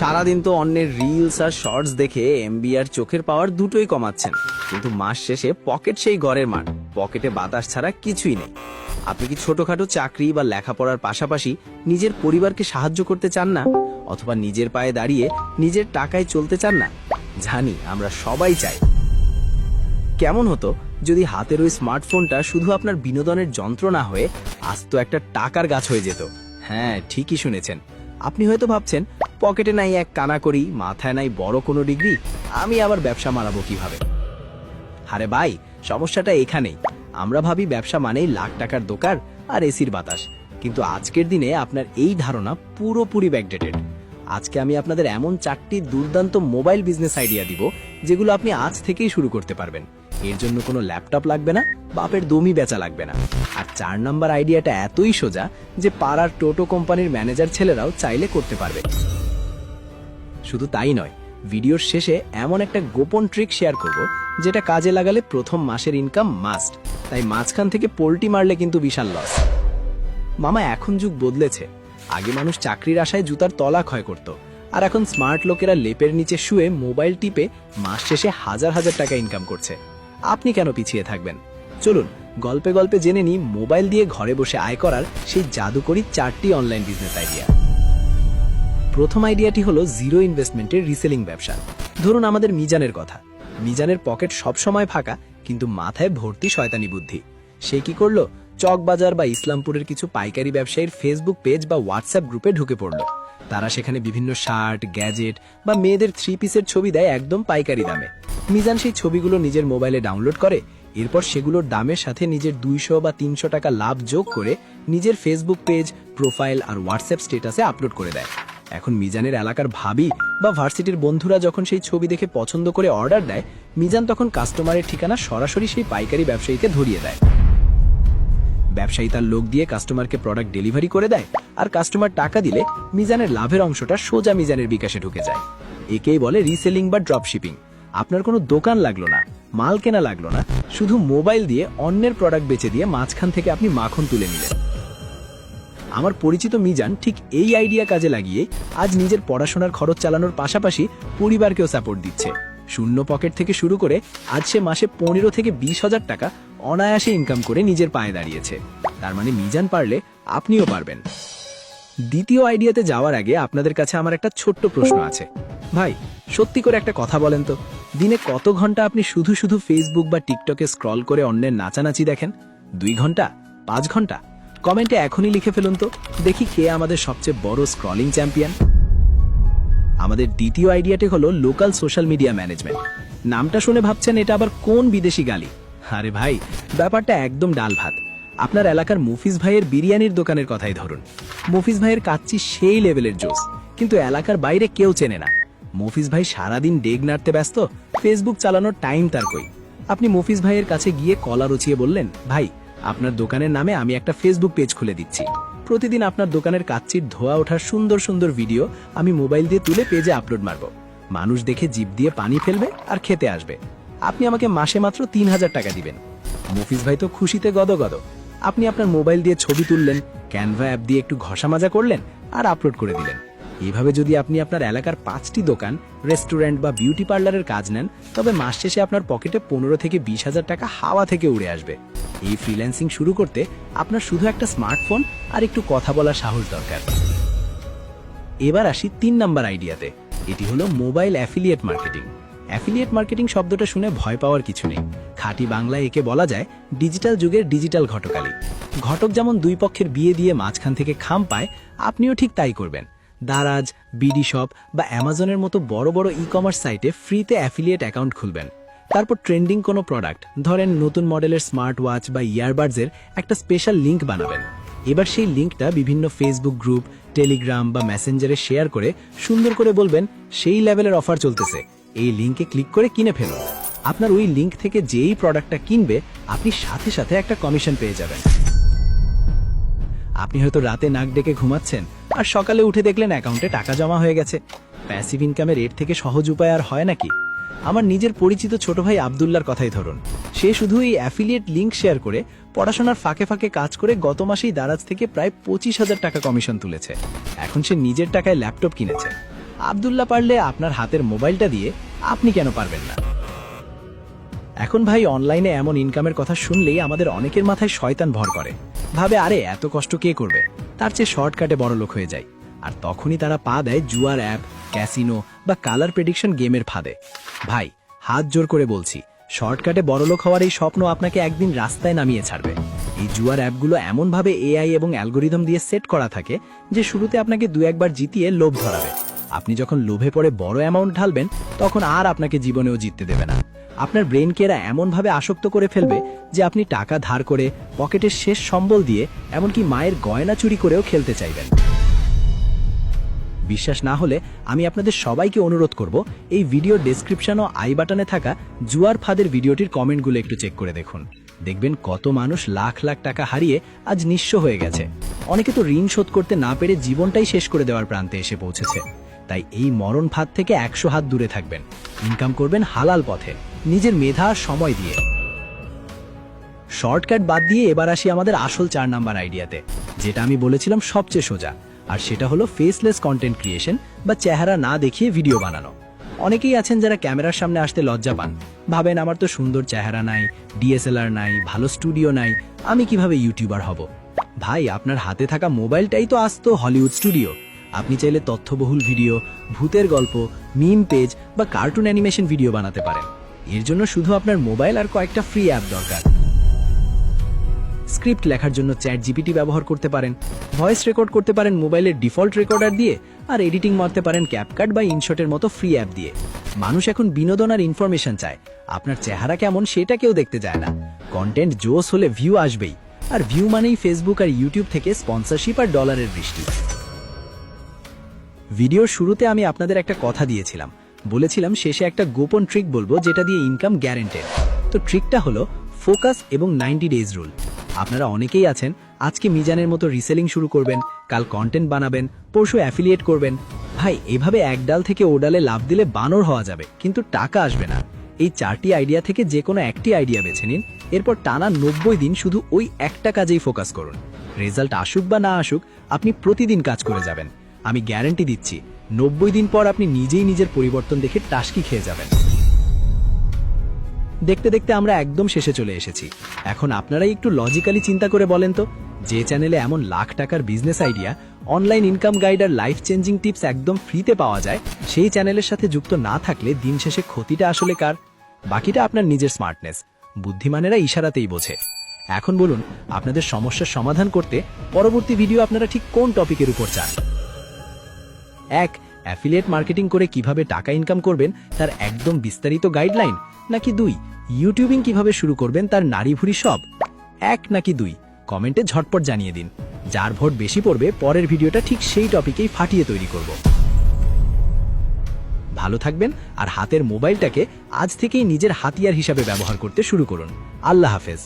সারাদিন তো অন্যের রিলস আর শর্টস দেখে এমবি আর চোখের পাওয়ার দুটোই কমাচ্ছেন, কিন্তু মাস শেষে পকেট সেই ঘরের মাঠ, পকেটে বাতাস ছাড়া কিছুই নেই। আপনি কি ছোটখাটো চাকরি বা লেখাপড়ার পাশাপাশি নিজের পরিবারকে সাহায্য করতে চান না, অথবা নিজের পায়ে দাঁড়িয়ে নিজের টাকায় চলতে চান না? জানি আমরা সবাই চাই। কেমন হতো যদি হাতের ওই স্মার্টফোনটা শুধু আপনার বিনোদনের যন্ত্র না হয়ে আস্ত একটা টাকার গাছ হয়ে যেত? হ্যাঁ, ঠিকই শুনেছেন। আপনি হয়তো ভাবছেন, পকেটে নাই এক কানাকড়ি, মাথায় নাই বড় কোনো ডিগ্রি, আমি আবার ব্যবসা মারাবো কিভাবে? আরে ভাই, সমস্যাটা এখানেই। আমরা ভাবি ব্যবসা মানেই লাখ টাকার দোকান আর এসির বাতাস, কিন্তু আজকের দিনে আপনার এই ধারণা পুরোপুরি ব্যাকডেটেড। আজকে আমি আপনাদের এমন 4টি দুর্দান্ত মোবাইল বিজনেস আইডিয়া দিব যেগুলো আপনি আজ থেকেই শুরু করতে পারবেন। এর জন্য কোনো ল্যাপটপ লাগবে না, বাপের দমই বেচা লাগবে না। আর 4 নম্বর আইডিয়াটা এতই সোজা যে পাড়ার টোটো কোম্পানির ম্যানেজার ছেলেরাও চাইলে করতে পারবে। শুধু তাই নয়, ভিডিওর শেষে এমন একটা গোপন ট্রিক শেয়ার করব যেটা কাজে লাগালে প্রথম মাসের ইনকাম মাস্ট, তাই মাঝখান থেকে পোল্টি মারলে কিন্তু বিশাল লস। মামা, এখন যুগ বদলেছে। আগে মানুষ চাকরির আশায় জুতার তলা ক্ষয় করত, আর এখন স্মার্ট লোকেরা লেপের নিচে শুয়ে মোবাইল টিপে মাস শেষে হাজার হাজার টাকা ইনকাম করছে। আপনি কেন পিছিয়ে থাকবেন? চলুন গল্পে গল্পে জেনে নিই মোবাইল দিয়ে ঘরে বসে আয় করার সেই জাদুকরী 4টি অনলাইন বিজনেস আইডিয়া। প্রথম আইডিয়াটি হলো জিরো ইনভেস্টমেন্টের রিসেলিং ব্যবসা। ধরুন আমাদের মিজানের কথা। মিজানের পকেট সব সময় ফাঁকা, কিন্তু মাথায় ভর্তি শয়তানি বুদ্ধি। সে কি করলো? চকবাজার বা ইসলামপুরের কিছু পাইকারি ব্যবসায়ীর ফেসবুক পেজ বা হোয়াটসঅ্যাপ গ্রুপে ঢুকে পড়ল। তারা সেখানে বিভিন্ন শার্ট, গ্যাজেট বা মেয়েদের 3 পিসের ছবি দেয় একদম পাইকারি দামে। মিজান সেই ছবিগুলো নিজের মোবাইলে ডাউনলোড করে, এরপর সেগুলোর দামের সাথে নিজের 200 বা 300 টাকা লাভ যোগ করে নিজের ফেসবুক পেজ, প্রোফাইল আর হোয়াটসঅ্যাপ স্ট্যাটাসে আপলোড করে দেয়। এখন মিজানের এলাকার ভাবি বা ভার্সিটির বন্ধুরা যখন সেই ছবি দেখে পছন্দ করে অর্ডার দেয়, মিজান তখন কাস্টমারের ঠিকানা সরাসরি সেই পাইকারি ব্যবসায়ীকে ধরিয়ে দেয়। ব্যবসায়ী তার লোক দিয়ে কাস্টমারকে প্রোডাক্ট ডেলিভারি করে দেয়, আর কাস্টমার টাকা দিলে মিজানের লাভের অংশটা সোজা মিজানের বিকাশে ঢুকে যায়। একেই বলে রিসেলিং বা ড্রপ শিপিং। আপনার কোনো দোকান লাগলো না, মাল কেনা লাগলো না, শুধু মোবাইল দিয়ে অন্যের প্রোডাক্ট বেচে দিয়ে মাঝখান থেকে আপনি মাখন তুলে নিলেন। আমার পরিচিত মিজান ঠিক এই আইডিয়া কাজে লাগিয়ে আজ নিজের পড়াশোনার খরচ চালানোর পাশাপাশি পরিবারকেও সাপোর্ট দিচ্ছে। শূন্য পকেট থেকে শুরু করে আজ সে মাসে 15 থেকে 20 হাজার টাকা অনায়াসে ইনকাম করে নিজের পায়ে দাঁড়িয়েছে। তার মানে মিজান পারলে আপনিও পারবেন। দ্বিতীয় আইডিয়াতে যাওয়ার আগে আপনাদের কাছে আমার একটা ছোট্ট প্রশ্ন আছে। ভাই, সত্যি করে একটা কথা বলেন তো, দিনে কত ঘন্টা আপনি শুধু শুধু ফেসবুক বা টিকটকে স্ক্রল করে অন্যের নাচানাচি দেখেন? 2 ঘন্টা? 5 ঘন্টা? কমেন্টে এখনই লিখে ফেলুন তো, দেখি কে আমাদের সবচেয়ে বড় স্ক্রলিং চ্যাম্পিয়ন। আমাদের দ্বিতীয় আইডিয়াটি হলো লোকাল সোশ্যাল মিডিয়া ম্যানেজমেন্ট। নামটা শুনে ভাবছেন এটা আবার কোন বিদেশি গালি? আরে ভাই, ব্যাপারটা একদম ডাল ভাত। আপনার এলাকার মুফিজ ভাইয়ের বিরিয়ানির দোকানের কথাই ধরুন। মুফিজ ভাইয়ের কাচ্চি সেই লেভেলের জোস, কিন্তু এলাকার বাইরে কেউ চেনে না। মুফিজ ভাই সারাদিন ডেগ নাড়তে ব্যস্ত, ফেসবুক চালানোর টাইম তার কই। আপনি মুফিজ ভাইয়ের কাছে গিয়ে কলা রচিয়ে বললেন, ভাই, আপনার দোকানের নামে আমি একটা ফেসবুক পেজ খুলে দিচ্ছি। প্রতিদিন আপনার দোকানের কাচ্চির ধোয়া ওঠার সুন্দর সুন্দর ভিডিও আমি মোবাইল দিয়ে তুলে পেজে আপলোড মারব। মানুষ দেখে জিভ দিয়ে পানি ফেলবে আর খেতে আসবে। আপনি আমাকে মাসে মাত্র 3000 টাকা দিবেন। মুফিজ ভাই তো খুশিতে গদগদ। আপনি আপনার মোবাইল দিয়ে ছবি তুললেন, ক্যানভা অ্যাপ দিয়ে একটু ঘষা মাজা করলেন আর আপলোড করে দিলেন। এইভাবে যদি আপনি আপনার এলাকার 5টি দোকান, রেস্টুরেন্ট বা বিউটি পার্লারের কাজ নেন, তবে মাস শেষে আপনার পকেটে 15 থেকে 20 হাজার টাকা হাওয়া থেকে উড়ে আসবে। এই ফ্রিল্যান্সিং শুরু করতে আপনার শুধু একটা স্মার্টফোন আর একটু কথা বলার সাহস দরকার। এবার আসি 3 নাম্বার আইডিয়াতে। এটি হলো mobile affiliate marketing. Affiliate marketing শব্দটা শুনে ভয় পাওয়ার কিছু নেই। খাঁটি বাংলায় একে বলা যায় ডিজিটাল যুগের ডিজিটাল ঘটকালি। ঘটক যেমন 2 পক্ষের বিয়ে দিয়ে মাঝখান থেকে খাম পায়, আপনিও ঠিক তাই করবেন। দারাজ, বিডি শপ বা অ্যামাজনের মতো বড় বড় ই কমার্স সাইটে ফ্রিতে অ্যাফিলিয়েট অ্যাকাউন্ট খুলবেন। তারপর ট্রেন্ডিং কোনো প্রোডাক্ট, ধরেন নতুন মডেলের স্মার্ট ওয়াচ বা ইয়ারবাডসের একটা স্পেশাল লিঙ্ক বানাবেন। এবার সেই লিঙ্কটা বিভিন্ন ফেসবুক গ্রুপ, টেলিগ্রাম বা মেসেঞ্জারে শেয়ার করে সুন্দর করে বলবেন, সেই লেভেলের অফার চলতেছে, এই লিঙ্কে ক্লিক করে কিনে ফেলুন। আপনার ওই লিঙ্ক থেকে যেই প্রোডাক্টটা কিনবে, আপনি সাথে সাথে একটা কমিশন পেয়ে যাবেন। আপনি হয়তো রাতে নাক ডেকে ঘুমাচ্ছেন আর সকালে উঠে দেখলেন অ্যাকাউন্টে টাকা জমা হয়ে গেছে। প্যাসিভ ইনকামের এর থেকে সহজ উপায় আর হয় নাকি? আমার নিজের পরিচিত ছোট ভাই আব্দুল্লাহর কথাই ধরুন। সে শুধু এই অ্যাফিলিয়েট লিঙ্ক শেয়ার করে পড়াশোনার ফাঁকে ফাঁকে কাজ করে গত মাসেই দারাজ থেকে প্রায় 25 হাজার টাকা কমিশন তুলেছে। এখন সে নিজের টাকায় ল্যাপটপ কিনেছে। আব্দুল্লাহ পারলে আপনার হাতের মোবাইলটা দিয়ে আপনি কেন পারবেন না? এখন ভাই অনলাইনে এমন ইনকামের কথা শুনলেই আমাদের অনেকের মাথায় শয়তান ভর করে, ভাবে আরে এত কষ্ট কে করবে, তার চেয়ে শর্টকাটে বড়লোক হয়ে যায়। আর তখনই তারা পা দেয় জুয়ার অ্যাপ, ক্যাসিনো বা কালার প্রেডিকশন গেমের ফাঁদে। ভাই হাত জোর করে বলছি, শর্টকাটে বড়লোক হওয়ার এই স্বপ্ন আপনাকে একদিন রাস্তায় নামিয়ে ছাড়বে। এই জুয়ার অ্যাপগুলো এমনভাবে এআই এবং অ্যালগোরিদম দিয়ে সেট করা থাকে যে শুরুতে আপনাকে দু একবার জিতিয়ে লোভ ধরাবে। আপনি যখন লোভে পড়ে বড় অ্যামাউন্ট ঢালবেন তখন আর আপনাকে জীবনেও জিততে দেবে না। আপনার ব্রেনকে এরা এমনভাবে আসক্ত করে ফেলবে যে আপনি টাকা ধার করে পকেটের শেষ সম্বল দিয়ে এমনকি মায়ের গয়না চুরি করেও খেলতে চাইবেন। বিশ্বাস না হলে আমি আপনাদের সবাইকে অনুরোধ করব, এই ভিডিওর ডেসক্রিপশন ও আই বাটনে থাকা জুয়ার ফাঁদের ভিডিওটির কমেন্টগুলো একটু চেক করে দেখুন। দেখবেন কত মানুষ লাখ লাখ টাকা হারিয়ে আজ নিঃস্ব হয়ে গেছে। অনেকে তো ঋণ শোধ করতে না পেরে জীবনটাই শেষ করে দেওয়ার প্রান্তে এসে পৌঁছেছে। তাই এই মরণ ফাঁদ থেকে 100 হাত দূরে থাকবেন। ইনকাম করবেন হালাল পথে, নিজের মেধা আর সময় দিয়ে। শর্টকাট বাদ দিয়ে এবার আসি আমাদের আসল 4 নাম্বার আইডিয়াতে, যেটা আমি বলেছিলাম সবচেয়ে সোজা। আর সেটা হলো ফেসলেস কন্টেন্ট ক্রিয়েশন বা চেহারা না দেখিয়ে ভিডিও বানানো। অনেকেই আছেন যারা ক্যামেরার সামনে আসতে লজ্জা পান, ভাবেন আমার তো সুন্দর চেহারা নাই, ডিএসএলআর নাই, ভালো স্টুডিও নাই, আমি কিভাবে ইউটিউবার হব। ভাই আপনার হাতে থাকা মোবাইলটাই তো আসতো হলিউড স্টুডিও। আপনি চাইলে তথ্যবহুল ভিডিও, ভূতের গল্প, মিম পেজ বা কার্টুন অ্যানিমেশন ভিডিও বানাতে পারেন। এর জন্য শুধু আপনার মোবাইল আর কয়েকটা ফ্রি অ্যাপ দরকার। স্ক্রিপ্ট লেখার জন্য চ্যাট জিপিটি ব্যবহার করতে পারেন, ভয়েস রেকর্ড করতে পারেন মোবাইলের ডিফল্ট রেকর্ডার দিয়ে, আর এডিটিং মারতে পারেন ক্যাপকাট বা ইনশটের মতো ফ্রি অ্যাপ দিয়ে। মানুষ এখন বিনোদন আর ইনফরমেশন চায়, আপনার চেহারা কেমন সেটা কেউ দেখতে যায় না। কন্টেন্ট জোস হলে ভিউ আসবেই, আর ভিউ মানেই ফেসবুক আর ইউটিউব থেকে স্পন্সরশিপ আর ডলারের বৃষ্টি। ভিডিওর শুরুতে আমি আপনাদের একটা কথা দিয়েছিলাম, বলেছিলাম শেষে একটা গোপন ট্রিক বলবো যেটা দিয়ে ইনকাম গ্যারান্টেড। তো ট্রিকটা হলো ফোকাস এবং 90 ডেজ রুল। আপনারা অনেকেই আছেন আজকে মিজানের মতো রিসেলিং শুরু করবেন, কাল কন্টেন্ট বানাবেন, পরশু অ্যাফিলিয়েট করবেন। ভাই এভাবে এক ডাল থেকে ও ডালে লাভ দিলে বানর হওয়া যাবে, কিন্তু টাকা আসবে না। এই 4টি আইডিয়া থেকে যে কোনো একটি আইডিয়া বেছে নিন, এরপর টানা 90 দিন শুধু ওই একটা কাজেই ফোকাস করুন। রেজাল্ট আসুক বা না আসুক, আপনি প্রতিদিন কাজ করে যাবেন। আমি গ্যারান্টি দিচ্ছি 90 দিন পর আপনি নিজেই নিজের পরিবর্তন দেখে টাসকি খেয়ে যাবেন। দেখতে দেখতে আমরা একদম শেষে চলে এসেছি। এখন আপনারাই একটু লজিক্যালি চিন্তা করে বলেন তো, যে চ্যানেলে এমন লাখ টাকার business idea, online income guide আর লাইফ চেঞ্জিং টিপস একদম ফ্রিতে পাওয়া যায়, সেই চ্যানেলের সাথে যুক্ত না থাকলে দিন শেষে ক্ষতিটা আসলে কার? বাকিটা আপনার নিজের স্মার্টনেস। বুদ্ধিমানেরা ইশারাতেই বোঝে। এখন বলুন, আপনাদের সমস্যার সমাধান করতে পরবর্তী ভিডিও আপনারা ঠিক কোন টপিকের উপর চান? 1. অ্যাফিলিয়েট মার্কেটিং করে কিভাবে টাকা ইনকাম করবেন তার একদম বিস্তারিত গাইডলাইন, নাকি 2. ইউটিউবিং কিভাবে শুরু করবেন তার নাড়িভুড়ি সব? 1 নাকি 2 কমেন্টে ঝটপট জানিয়ে দিন। যার ভোট বেশি পড়বে পরের ভিডিওটা ঠিক সেই টপিকেই ফাটিয়ে তৈরি করব। ভালো থাকবেন আর হাতের মোবাইলটাকে আজ থেকেই নিজের হাতিয়ার হিসাবে ব্যবহার করতে শুরু করুন। আল্লাহ হাফেজ।